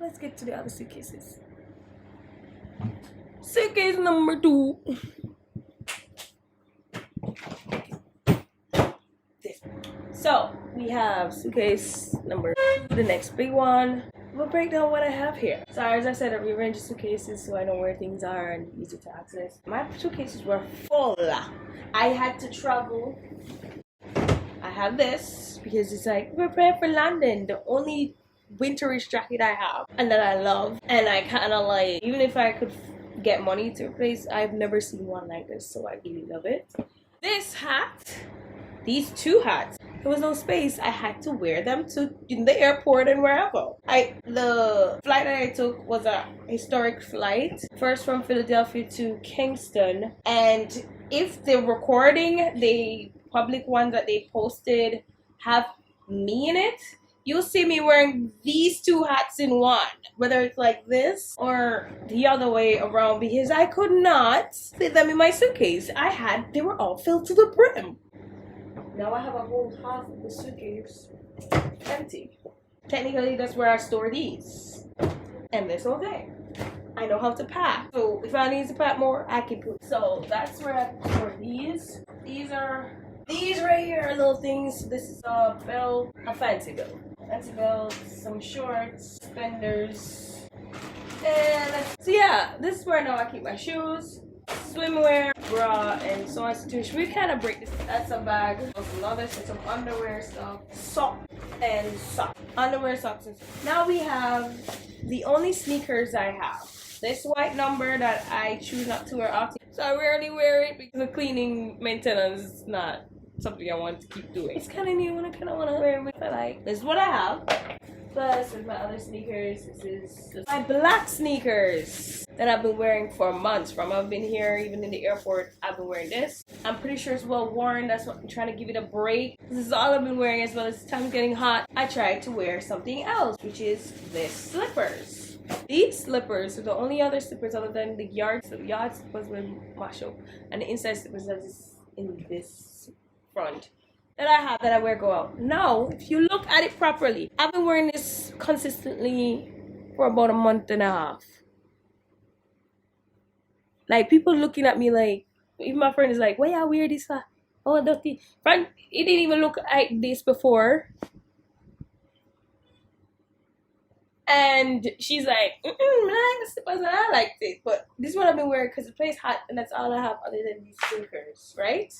let's get to the other suitcases. Suitcase number 2. So we have suitcase number 2, the next big one. We'll break down what I have here. So as I said, I rearranged the suitcases so I know where things are and easy to access. My suitcases were full. I had to travel. I have this because it's like prepare for London, the only winterish jacket I have and that I love, and I kind of like, even if I could get money to replace, I've never seen one like this, so I really love it. This hat, these 2 hats, there was no space. I had to wear them to in the airport and wherever. The flight that I took was a historic flight, first from Philadelphia to Kingston, and if the recording, the public one that they posted have me in it, you'll see me wearing these 2 hats in one, whether it's like this or the other way around, because I could not fit them in my suitcase. They were all filled to the brim. Now I have a whole half of the suitcase empty. Technically, that's where I store these and this whole thing. I know how to pack, so if I need to pack more, I can put. So that's where I store these. These right here are little things. This is a belt, a fancy belt, some shorts, suspenders, and so yeah, this is where now I keep my shoes, swimwear, bra, and so on. Should we kind of break this? That's a bag of some other stuff, some underwear stuff, socks, underwear, socks, and stuff. Now we have the only sneakers I have. This white number that I choose not to wear often, so I rarely wear it because the cleaning maintenance is not something I want to keep doing. It's kind of new and I kind of want to wear it if I like. This is what I have. Plus, with my other sneakers, this is my black sneakers that I've been wearing for months. From I've been here, even in the airport, I've been wearing this. I'm pretty sure it's well worn. That's what I'm trying to give it a break. This is all I've been wearing as well as time's getting hot. I tried to wear something else, which is this slippers. These slippers are the only other slippers other than the yard slippers with Marshall, and the inside slippers that is in this front that I have that I wear go out. Now, if you look at it properly, I've been wearing this consistently for about a month and a half. Like, people looking at me like, even my friend is like, why you wear this for? Oh, dirty. Friend, it didn't even look like this before. And she's like, I like the slippers and I like this. But this is what I've been wearing because the place hot and that's all I have other than these sneakers, right?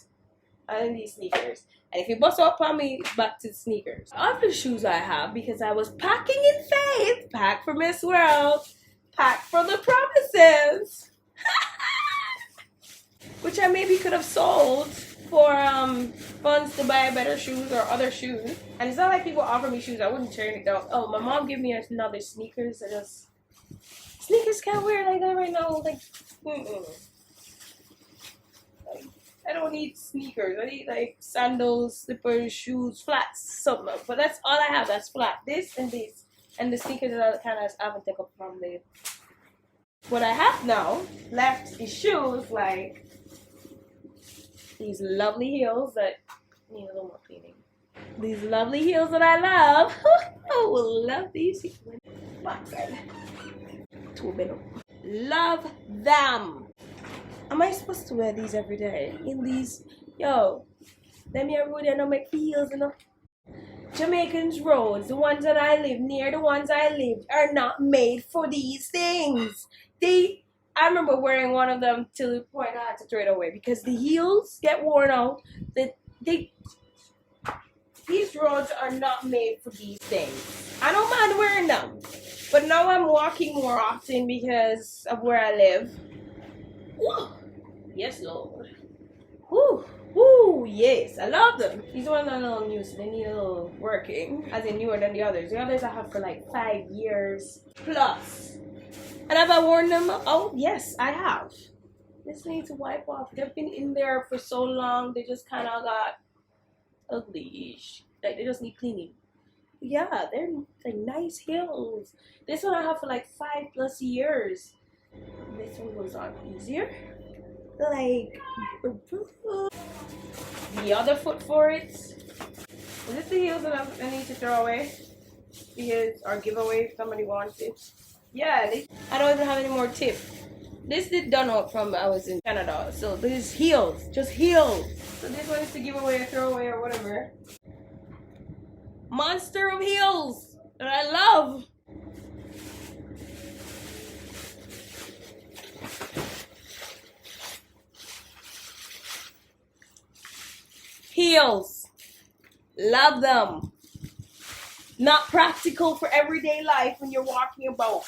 Other than these sneakers. And if you bust up on me, back to the sneakers. Other shoes I have because I was packing in faith. Pack for Miss World. Pack for the promises. Which I maybe could have sold for funds to buy better shoes or other shoes. And it's not like people offer me shoes, I wouldn't turn it down. Oh, my mom gave me another sneakers. Sneakers can't wear like that right now. Like, I don't need sneakers. I need like sandals, slippers, shoes, flats, something. But that's all I have. That's flat. This and this. And the sneakers that I kind of haven't taken up from there. What I have now left is shoes like these lovely heels that need a little more cleaning. These lovely heels that I love. I will love these. Love them. Am I supposed to wear these every day? In these, yo, them here road they don't make heels, you know. Jamaicans roads, the ones that I live near, the ones I lived, are not made for these things. I remember wearing one of them till the point I had to throw it away because the heels get worn out. These roads are not made for these things. I don't mind wearing them, but now I'm walking more often because of where I live. Woo. Yes, Lord. Woo. Woo, yes, I love them. These ones are a little new, so they need a little working. As in newer than the others. The others I have for like 5 years plus. And have I worn them? Oh, yes, I have. This needs to wipe off. They've been in there for so long, they just kind of got ugly-ish. Like, they just need cleaning. Yeah, they're like nice heels. This one I have for like 5+ years. This one goes on easier. Like, the other foot for it. Is this the heels that I need to throw away? because our giveaway if somebody wants it. Yeah, I don't even have any more tip. This did done out from I was in Canada. So this is heels, just heels. So this one is to give away, throw away, or whatever. Monster of heels that I love. Heels, love them. Not practical for everyday life when you're walking about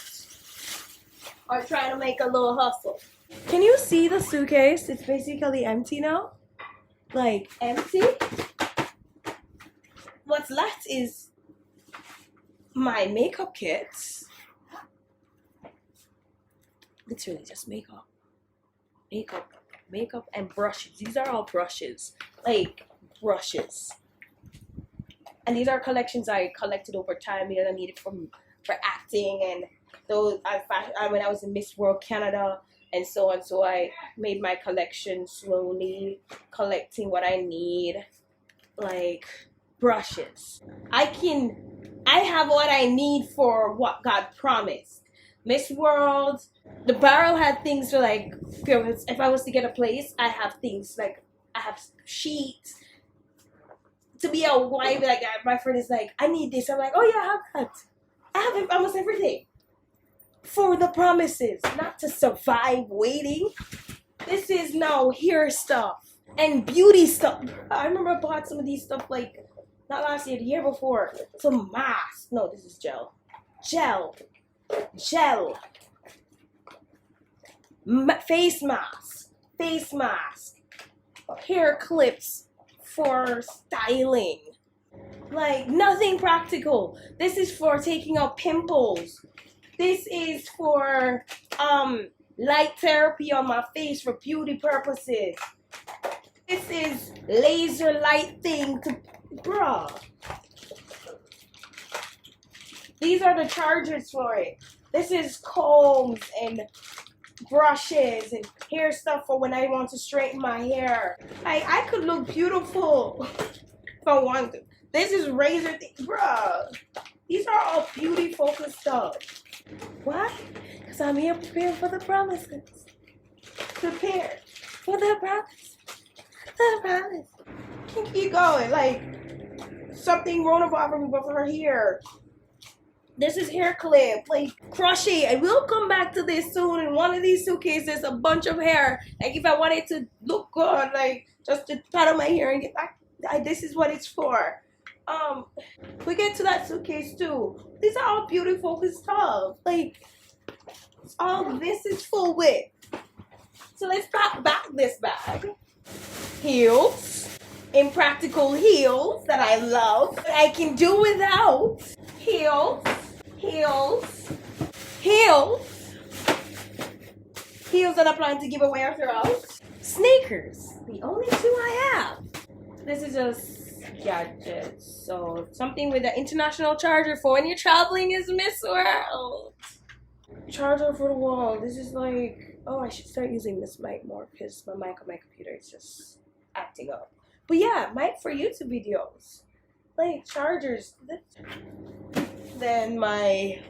or trying to make a little hustle. Can you see the suitcase? It's basically empty now. Like empty. What's left is my makeup kits. Literally just makeup. Makeup and brushes. These are all brushes. Like brushes. And these are collections I collected over time because I needed for acting, and those when I was in Miss World Canada and so on. So I made my collection slowly, collecting what I need, like brushes. I have what I need for what God promised. Miss World, the barrel had things for like, if I was to get a place, I have things like, I have sheets. To be a wife, like my friend is like, I need this. I'm like, oh yeah, I have that. I have almost everything. For the promises, not to survive waiting. This is now hair stuff and beauty stuff. I remember I bought some of these stuff like, not last year, the year before. Some mask. No, this is gel. Gel. Face mask. Hair clips. For styling, like nothing practical. This is for taking out pimples. This is for light therapy on my face for beauty purposes. This is laser light thing to, bruh. These are the chargers for it. This is combs and brushes and hair stuff for when I want to straighten my hair. I could look beautiful if I want to. This is razor thing, bruh. These are all beauty focused stuff. Why? Because I'm here preparing for the promises. Prepare for the promise. The promise. Can keep going. Like something wrong about me, but for her hair. This is hair clip, like crochet. I will come back to this soon. In one of these suitcases, a bunch of hair. Like if I wanted to look good, like just to pat on my hair and get back. This is what it's for. We get to that suitcase too. These are all beauty focused stuff. Like all this is full with. So let's pack back this bag. Heels, impractical heels that I love. That I can do without. Heels that I plan to give away or throw out. Sneakers, the only two I have. This is just gadgets, so something with an international charger for when you're traveling is Miss World. Charger for the wall. This is like, oh, I should start using this mic more because my mic on my computer is just acting up. But yeah, mic for YouTube videos. Like chargers. Then my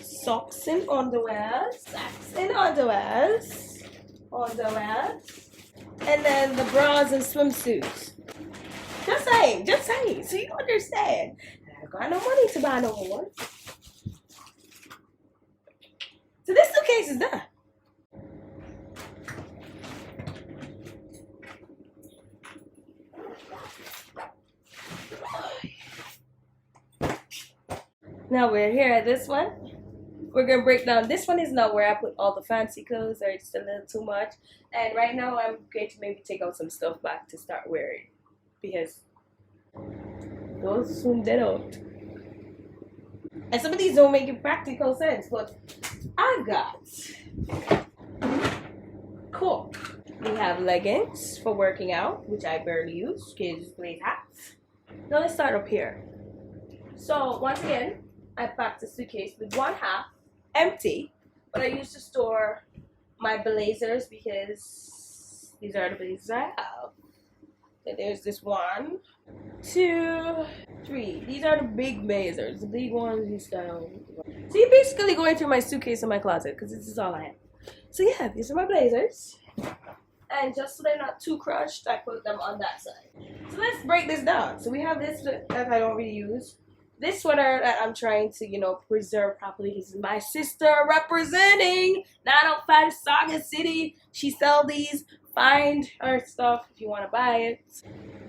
socks and underwears, and then the bras and swimsuits. Just saying, so you understand. I got no money to buy no more. So this suitcase is done. Now we're here at this one. We're gonna break down. This one is not where I put all the fancy clothes, or it's a little too much. And right now I'm going to maybe take out some stuff back to start wearing, because those soon dead out. And some of these don't make practical sense, but I got. Cool. We have leggings for working out, which I barely use because play hats. Now let's start up here. So once again, I packed a suitcase with one half empty, but I used to store my blazers because these are the blazers I have. So there's this 1, 2, 3. These are the big blazers. The big ones you style. So you're basically going through my suitcase in my closet because this is all I have. So yeah, these are my blazers. And just so they're not too crushed, I put them on that side. So let's break this down. So we have this that I don't really use. This sweater that I'm trying to, you know, preserve properly. This is my sister representing 905 Saga City. She sells these. Find her stuff if you want to buy it.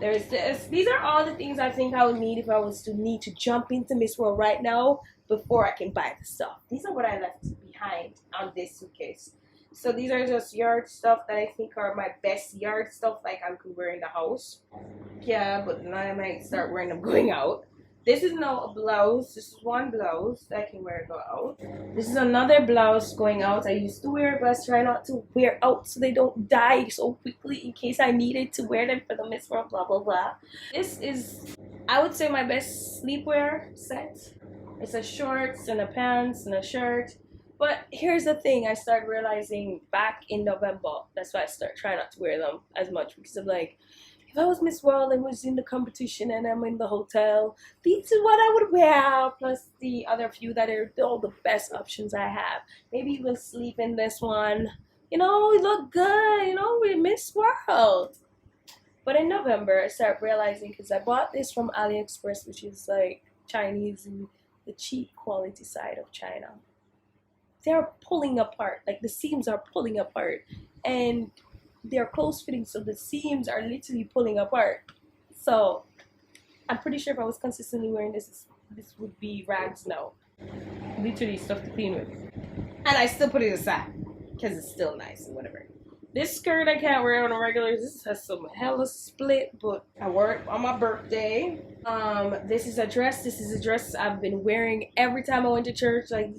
There's this. These are all the things I think I would need if I was to need to jump into Miss World right now before I can buy the stuff. These are what I left behind on this suitcase. So these are just yard stuff that I think are my best yard stuff, like I could wear in the house. Yeah, but now I might start wearing them going out. This is now a blouse. This is one blouse that I can wear go out. This is another blouse going out. I used to wear it, but I try not to wear out so they don't die so quickly in case I needed to wear them for the Miss World, blah, blah, blah. This is, I would say, my best sleepwear set. It's a shorts and a pants and a shirt. But here's the thing, I started realizing back in November, that's why I started trying not to wear them as much, because I'm like, if I was Miss World and was in the competition and I'm in the hotel, these are what I would wear, plus the other few that are all the best options I have. Maybe even sleep in this one. You know, we look good, you know, we're Miss World. But in November, I started realizing, because I bought this from AliExpress, which is like Chinese and the cheap quality side of China. They're pulling apart, like the seams are pulling apart, and they're close fitting, so the seams are literally pulling apart. So I'm pretty sure if I was consistently wearing this would be rags now, literally stuff to clean with. And I still put it aside because it's still nice and whatever. This skirt I can't wear on a regular. This has some hella split, but I wore it on my birthday. This is a dress. This is a dress I've been wearing every time I went to church. Like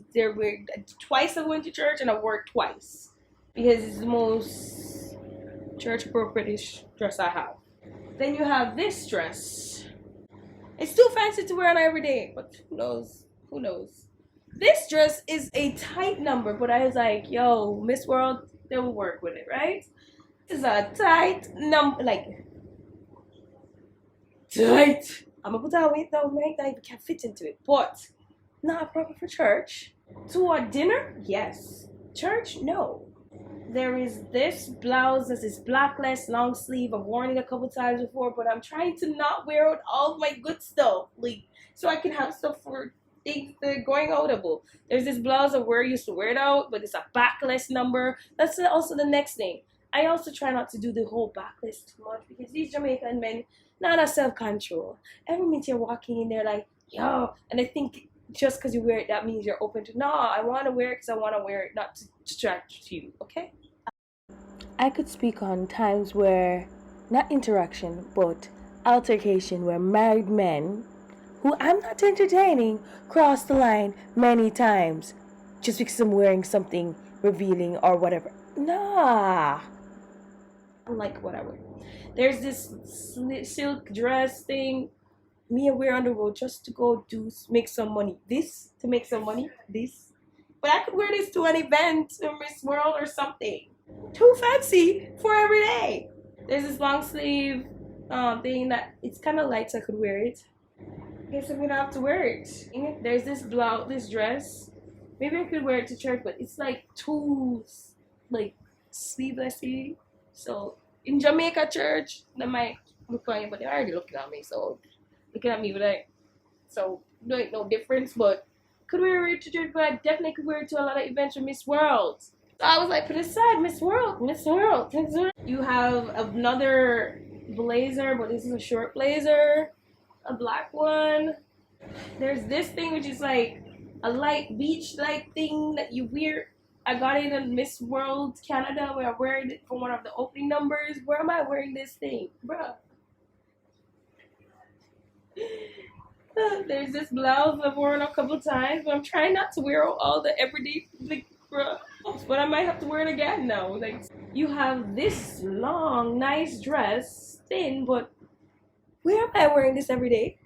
twice I went to church and I wore it twice because it's the most church appropriate dress I have. Then you have this dress. It's too fancy to wear on every day, but who knows? Who knows? This dress is a tight number, but I was like, yo, Miss World, they will work with it, right? This is a tight number, like tight. I'm gonna put that weight down, right? That you can't fit into it, but not proper for church. To a dinner, yes. Church, no. There is this blouse. This is blackless long sleeve. I've worn it a couple times before, but I'm trying to not wear out all of my good stuff, like so I can have stuff for things that are going outable. There's this blouse I used to wear it out, but it's a backless number. That's also the next thing. I also try not to do the whole backless too much because these Jamaican men, not a self-control. Every minute you're walking in there like, yo, and I think just because you wear it, that means you're open to, no, I want to wear it because I want to wear it, not to distract you, okay? I could speak on times where, not interaction, but altercation, where married men, who I'm not entertaining, cross the line many times just because I'm wearing something revealing or whatever. Nah. I like what I wear. There's this silk dress thing me and wear on the road just to go make some money. This to make some money. This. But I could wear this to an event or Miss World or something. Too fancy for every day. There's this long sleeve thing that it's kind of light, so I could wear it. I guess I'm gonna have to wear it. There's this blouse, this dress. Maybe I could wear it to church, but it's like too like sleevelessy. So in Jamaica church, they might look on you, but they're already looking at me. So looking at me, but like, so there ain't no difference. But could wear it to church, but I definitely could wear it to a lot of events for Miss World. So I was like, put aside, Miss World, Miss World, Miss World. You have another blazer, but this is a short blazer. A black one. There's this thing which is like a light beach like thing that you wear. I got it in Miss World Canada where I wear it for one of the opening numbers. Where am I wearing this thing, bruh? There's this blouse I've worn a couple times, but I'm trying not to wear all the everyday, like, bruh. But I might have to wear it again now. Like, you have this long, nice dress, thin, but where am I wearing this every day?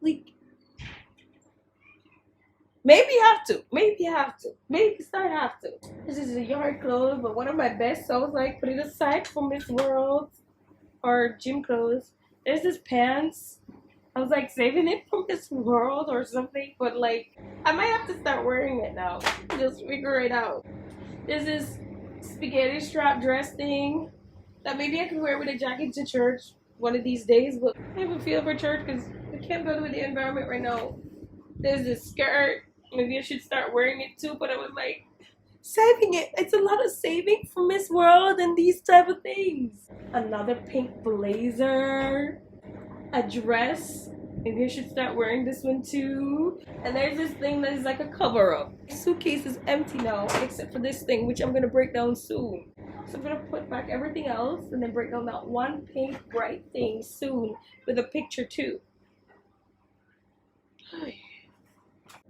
Like, maybe you have to. Maybe you have to. Maybe you start have to. This is a yard clothes, but one of my best. So I was like, put it aside for Miss World or gym clothes. There's this pants. I was like saving it from this world or something, but like I might have to start wearing it now. Just figure it out. There's this spaghetti strap dress thing that maybe I could wear with a jacket to church one of these days, but I have a feel for church because I can't go with the environment right now. There's this skirt. Maybe I should start wearing it too, but I was like, saving it. It's a lot of saving for Miss World and these type of things. Another pink blazer. A dress. Maybe I should start wearing this one too. And there's this thing that is like a cover-up. The suitcase is empty now, except for this thing, which I'm gonna break down soon. So I'm gonna put back everything else and then break down that one pink bright thing soon with a picture too.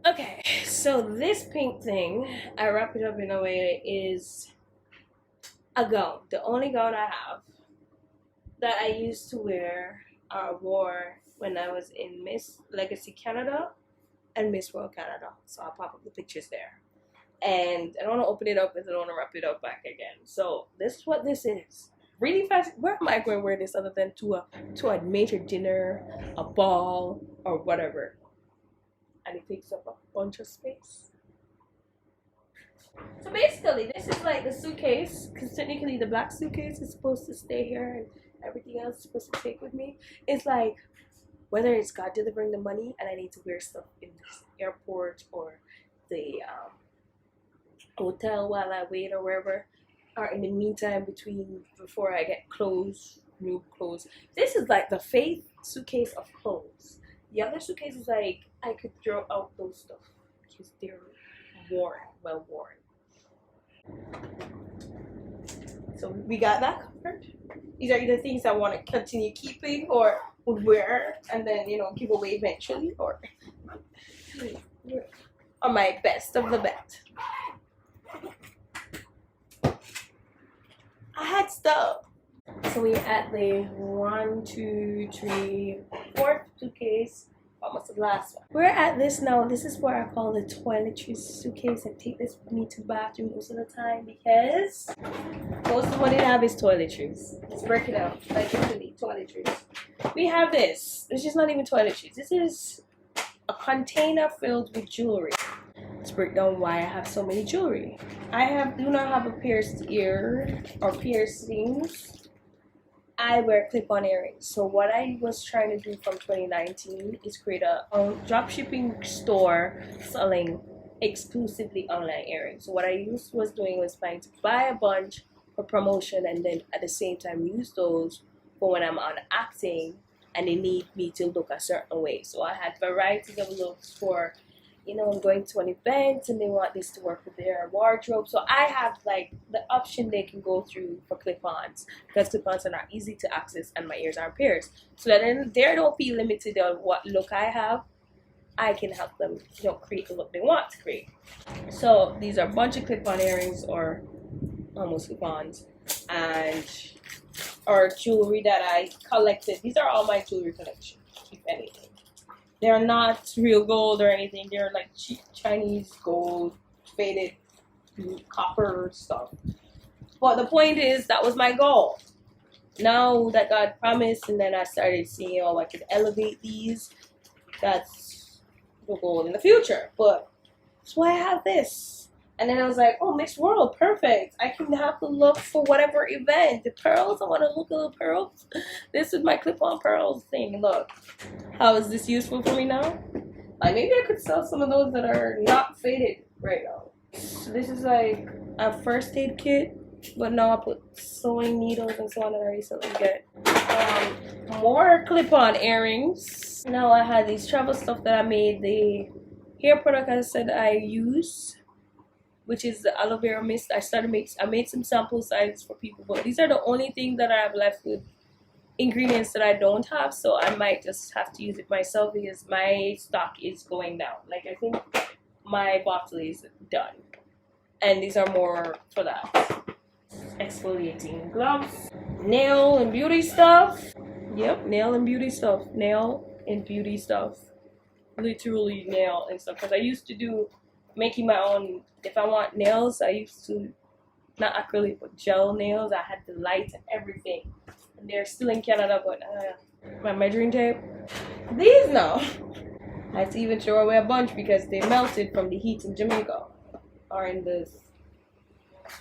Okay, so this pink thing, I wrap it up in a way, is a gown. The only gown I have that I used to wear wore when I was in Miss Legacy Canada and Miss World Canada. So I'll pop up the pictures there. And I don't want to open it up because I don't want to wrap it up back again. So this is what this is. Really fast. Where am I going to wear this other than to a major dinner, a ball, or whatever? And it takes up a bunch of space. So basically, this is like the suitcase, because technically the black suitcase is supposed to stay here and everything else is supposed to take with me. It's like whether it's God delivering the money and I need to wear stuff in this airport or the hotel while I wait or wherever, or in the meantime before I get clothes, new clothes. This is like the faith suitcase of clothes. The other suitcase is like I could throw out those stuff because they're worn, well worn. So we got that covered. These are either things I want to continue keeping or would wear and then, you know, give away eventually, or my best of the best. I had stuff. So we're at the 1, 2, 3, 4th suitcase. Almost the last one. We're at this now. This is what I call the toiletries suitcase. I take this with me to the bathroom most of the time because most of what I have is toiletries. Let's break it out. Like literally toiletries. We have this. This is not even toiletries. This is a container filled with jewelry. Let's break down why I have so many jewelry. I do not have a pierced ear or piercings. I wear clip-on earrings. So what I was trying to do from 2019 is create a drop shipping store selling exclusively online earrings. So what I was trying to buy a bunch for promotion and then at the same time use those for when I'm on acting and they need me to look a certain way. So I had variety of looks for, you know, I'm going to an event and they want this to work with their wardrobe. So I have like the option they can go through for clip-ons because clip-ons are not easy to access and my ears aren't pierced. So that then they don't feel limited on what look I have. I can help them, you know, create the look they want to create. So these are a bunch of clip-on earrings or almost clip-ons and or jewelry that I collected. These are all my jewelry collection, if anything. They're not real gold or anything. They're like cheap Chinese gold, faded copper stuff. But the point is, that was my goal. Now that God promised, and then I started seeing, oh, I could elevate these. That's the goal in the future. But that's why I have this. And then I was like, oh, Miss World, perfect. I can have the look for whatever event. The pearls, I want to look at the pearls. This is my clip-on pearls thing. Look. How is this useful for me now? Like maybe I could sell some of those that are not faded right now. So this is like a first aid kit, but now I put sewing needles and so on that I recently get. More clip-on earrings. Now I had these travel stuff that I made. The hair product I said I use, which is the aloe vera mist. I made some sample sizes for people, but these are the only things that I have left with ingredients that I don't have, so I might just have to use it myself because my stock is going down. Like I think my bottle is done, and these are more for that. Exfoliating gloves, nail and beauty stuff. Yep, nail and beauty stuff. Nail and beauty stuff. Literally nail and stuff. Because I used to do making my own. If I want nails, I used to not acrylic but gel nails. I had the light and everything. They're still in Canada, but my measuring tape. These now, I had to even throw away a bunch because they melted from the heat in Jamaica or in the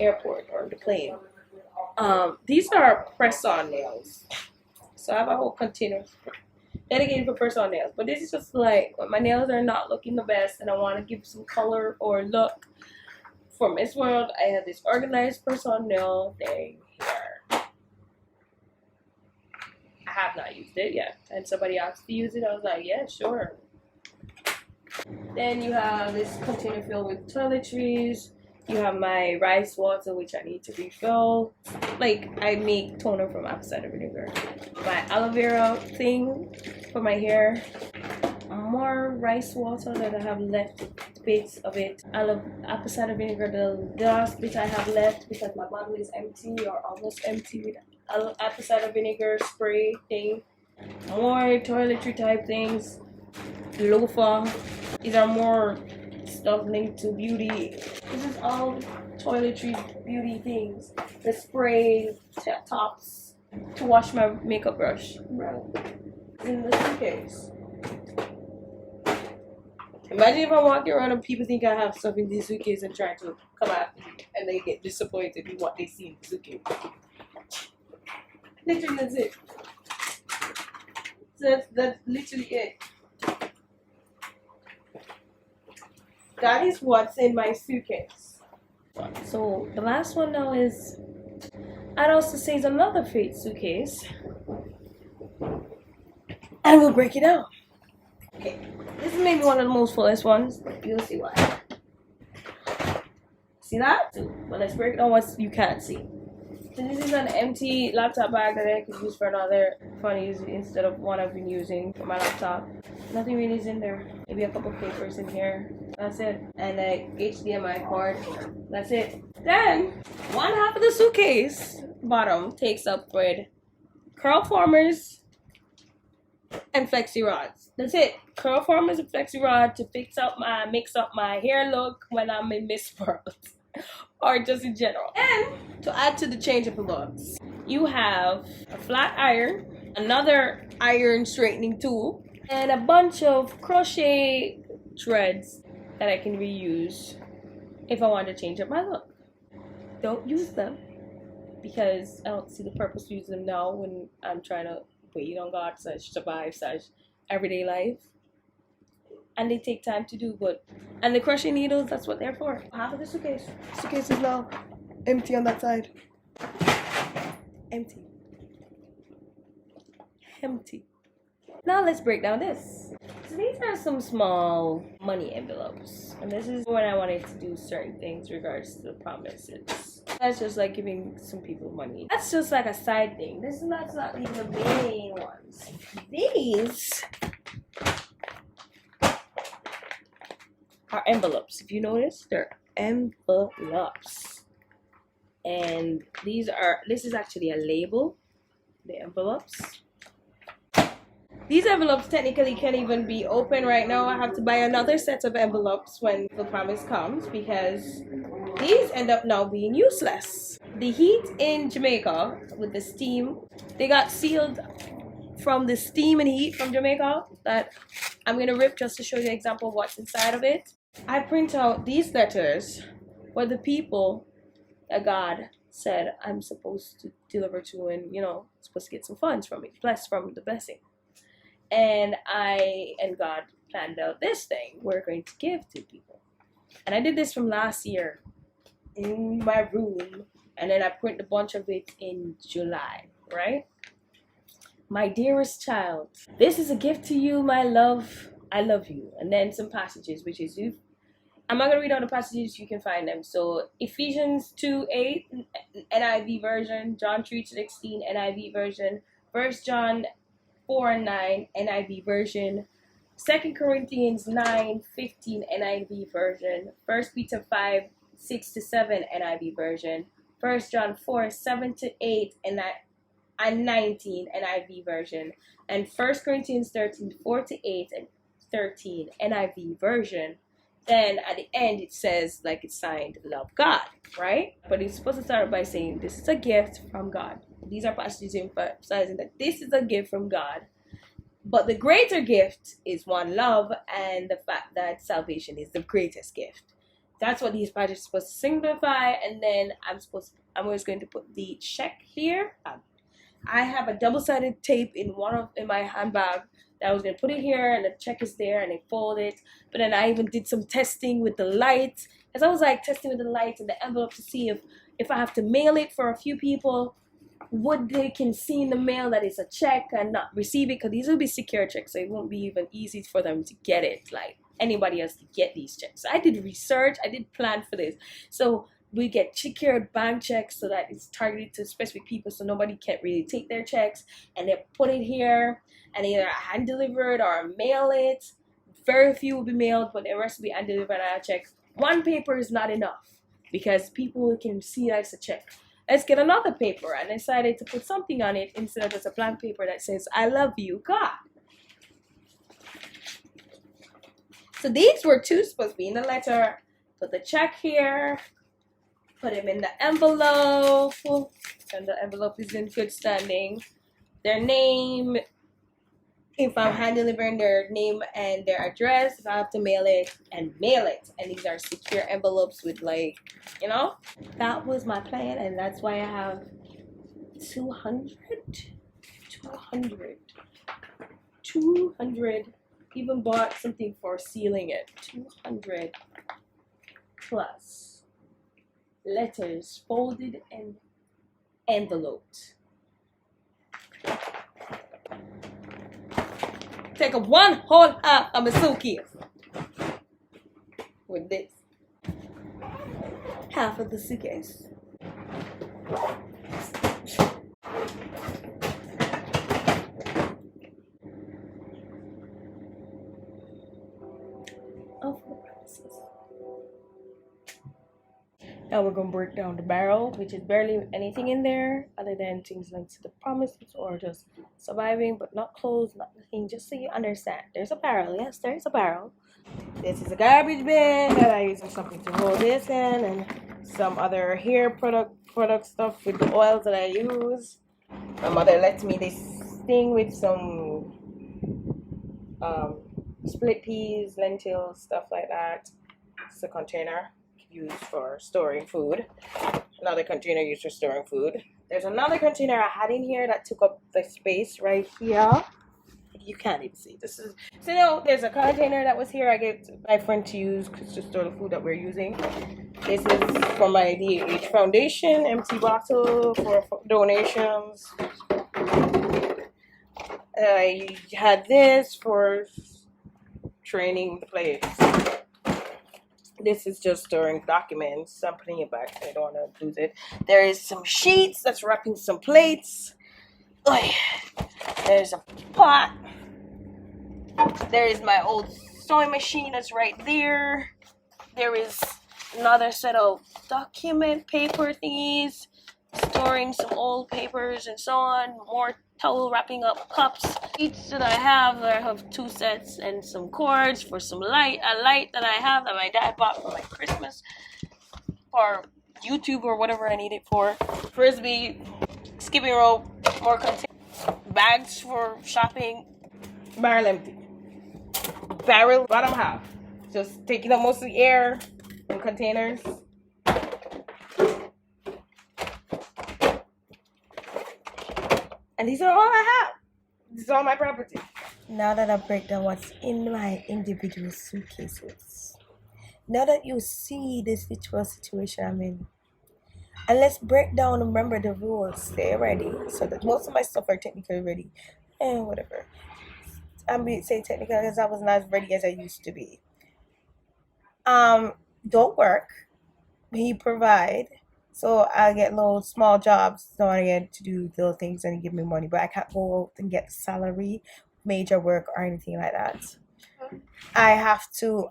airport or the plane. These are press-on nails. So I have a whole container dedicated for press-on nails. But this is just like when my nails are not looking the best and I want to give some color or look. For Miss World, I have this organized press-on nail thing here. I have not used it yet. And somebody asked to use it. I was like, yeah, sure. Then you have this container filled with toiletries. You have my rice water, which I need to refill. Like, I make toner from apple cider vinegar. My aloe vera thing for my hair. More rice water that I have left, bits of it. I love apple cider vinegar, the last bit I have left because my bottle is empty or almost empty with apple cider vinegar spray thing. More toiletry type things. Loafer. These are more stuff linked to beauty. This is all toiletry beauty things. The spray tops to wash my makeup brush. Right. In the suitcase. Imagine if I'm walking around and people think I have stuff in this suitcase and trying to come after me and they get disappointed with what they see in the suitcase. Literally, that's it. That's literally it. That is what's in my suitcase. So the last one now is, I'd also say, is another fate suitcase. And we'll break it down. Okay, this is maybe one of the most fullest ones. You'll see why. See that? Well, let's break down what you can't see. So this is an empty laptop bag that I could use for another fun use instead of one I've been using for my laptop. Nothing really is in there. Maybe a couple papers in here. That's it. And a HDMI cord. That's it. Then, one half of the suitcase bottom takes up with curl formers and flexi rods. That's it. Curl formers and flexi rod to mix up my hair look when I'm in Miss World. Or just in general. And to add to the change of looks, you have a flat iron, another iron straightening tool, and a bunch of crochet threads that I can reuse if I want to change up my look. Don't use them because I don't see the purpose to use them now when I'm trying to wait on God / survive / everyday life. And they take time to do, and the crochet needles, that's what they're for. Half of the suitcase. Suitcase is now empty on that side. Empty. Empty. Now let's break down this. So these are some small money envelopes. And this is when I wanted to do certain things regards to the promises. That's just like giving some people money. That's just like a side thing. That's not even the main ones. These are envelopes. If you notice, they're envelopes. And this is actually a label. The envelopes. These envelopes technically can't even be open right now. I have to buy another set of envelopes when the promise comes because these end up now being useless. The heat in Jamaica with the steam, they got sealed from the steam and heat from Jamaica that I'm going to rip just to show you an example of what's inside of it. I print out these letters for the people that God said I'm supposed to deliver to and, supposed to get some funds from it, blessed from the blessing. And I and God planned out this thing we're going to give to people. And I did this from last year in my room. And then I printed a bunch of it in July, right? My dearest child, this is a gift to you, my love. I love you. And then some passages, which is I'm not going to read all the passages, you can find them. So Ephesians 2:8 NIV version, John 3:16 NIV version, 1 John 4:9 NIV version, 2 Corinthians 9:15 NIV version, 1 Peter 5:6-7 NIV version, 1 John 4:7-8 and 19 NIV version, and 1 Corinthians 13:4-8 and 13 NIV version, Then at the end it says like it's signed Love God, right? But it's supposed to start by saying this is a gift from God. These are passages emphasizing that this is a gift from God. But the greater gift is one, love, and the fact that salvation is the greatest gift. That's what these passages are supposed to signify. And then I'm always going to put the check here. I have a double-sided tape in my handbag that I was gonna put it here, and the check is there, and I fold it. But then I even did some testing with the lights, as I was like testing with the lights and the envelope to see if I have to mail it for a few people, would they can see in the mail that it's a check and not receive it, because these will be secure checks, so it won't be even easy for them to get it like anybody else to get these checks. So I did research, I did plan for this, so we get secured bank checks so that it's targeted to specific people, so nobody can't really take their checks, and they put it here and either hand delivered or mail it. Very few will be mailed, but the rest will be hand delivered and a check. One paper is not enough because people can see that it's a check. Let's get another paper, and I decided to put something on it instead of just a blank paper that says I love you, God. So these were two supposed to be in the letter. Put the check here, put them in the envelope, and the envelope is in good standing. Their name, if I'm hand delivering, their name and their address, if I have to mail it, and mail it. And these are secure envelopes with, like, you know, that was my plan, and that's why I have 200, even bought something for sealing it. 200 plus letters folded and enveloped. Take up one whole half of my suitcase with this. Half of the suitcase. Now we're going to break down the barrel, which is barely anything in there other than things linked to the promises or just surviving, but not clothes, not nothing, just so you understand. There's a barrel. Yes, there's a barrel. This is a garbage bin that I use for something to hold this in, and some other hair product stuff with the oils that I use. My mother left me this thing with some split peas, lentils, stuff like that. It's a container used for storing food. Another container used for storing food. There's another container I had in here that took up the space right here. You can't even see. This is so no, there's a container that was here I gave my friend to use to store the food that we're using. This is from my DH Foundation, empty bottle for donations. I had this for training the place. This is just storing documents. I'm putting it back. I don't want to lose it. There is some sheets that's wrapping some plates. There's a pot. There is my old sewing machine that's right there. There is another set of document paper thingies, storing some old papers and so on. More towel wrapping up cups. Sheets that I have 2 sets and some cords for some light. A light that I have that my dad bought for my Christmas for YouTube or whatever I need it for. Frisbee, skipping rope, more containers, bags for shopping. Barrel empty. Barrel bottom half. Just taking up most of the air in containers. And these are all I have. This is all my property. Now that I break down what's in my individual suitcases, now that you see this virtual situation I'm in, and let's break down and remember the rules. Stay ready. So that most of my stuff are technically ready. And whatever. I'm saying technical because I was not as ready as I used to be. Don't work. He provide. So I get little small jobs, so I get to do little things and give me money. But I can't go out and get salary, major work, or anything like that. I have to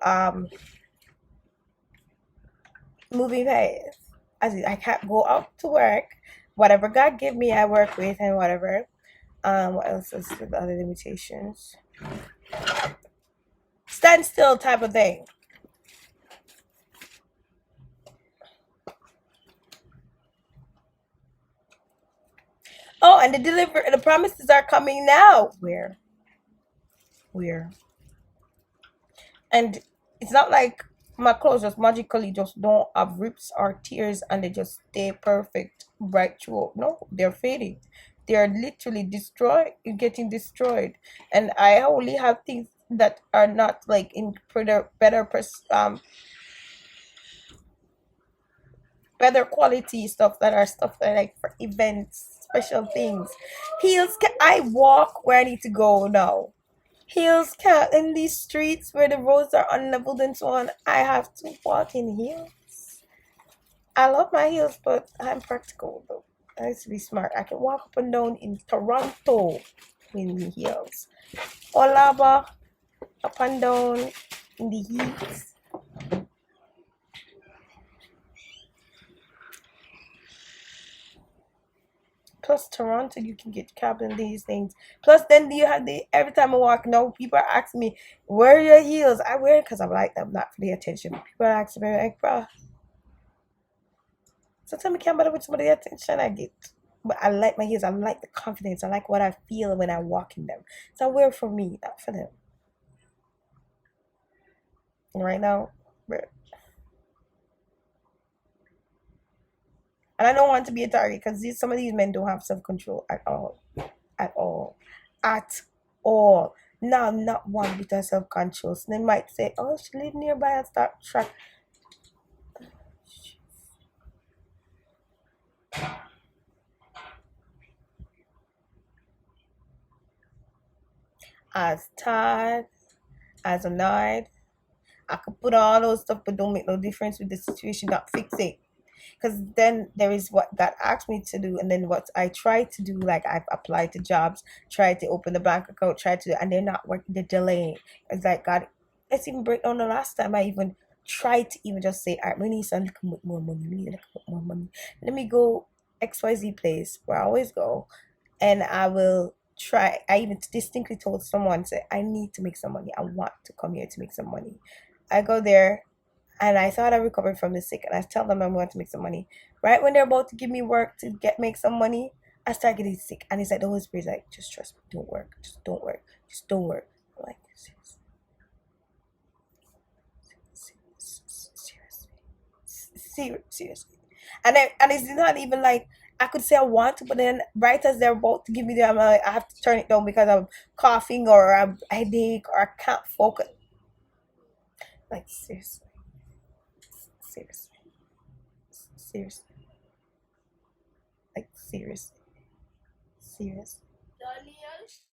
moving fast. I can't go out to work. Whatever God give me, I work with, and whatever. What else is the other limitations? Stand still type of thing. Oh, and the promises are coming now. Where? And it's not like my clothes just magically just don't have rips or tears and they just stay perfect right through. No, they're fading. They are literally destroyed, getting destroyed. And I only have things that are not like in better quality stuff, that are stuff that I like for events, special things. Heels, I walk where I need to go now. Heels can't, in these streets where the roads are unleveled and so on. I have to walk in heels. I love my heels, but I'm practical though. I have to be smart. I can walk up and down in Toronto in heels. Olaba, up and down in the heat. Plus Toronto, you can get cab in these things. Plus then you have every time I walk now, people are asking me, where are your heels? I wear it because I like them, not for the attention. People are asking me like, bruh, sometimes I can't bother with some of the attention I get. But I like my heels. I like the confidence. I like what I feel when I walk in them. So I wear it for me, not for them. And right now, bruh. And I don't want to be a target because some of these men don't have self-control at all. At all. At all. Now, not one bit of self-control. So they might say, oh, she live nearby and start track. As tired, as annoyed. I could put all those stuff, but don't make no difference with the situation, not fix it. Because then there is what God asked me to do, and then what I try to do, like I've applied to jobs, tried to open the bank account, tried to, and they're not working, they're delaying. It's like, God, let's even break down the last time I even tried to even just say, all right, we need some more money, we need a little bit more money. Let me go XYZ place where I always go, and I will try. I even distinctly told someone, say, I need to make some money. I want to come here to make some money. I go there, and I thought I recovered from the sick, and I tell them I'm going to make some money. Right when they're about to give me work to make some money, I start getting sick, and it's like the Holy Spirit's like, just trust me, don't work, just don't work, just don't work. I'm like, seriously, and it's not even like I could say I want to, but then right as they're about to give me the, I'm like, I have to turn it down because I'm coughing or I'm headache or I can't focus. Like seriously, seriously, like seriously, serious.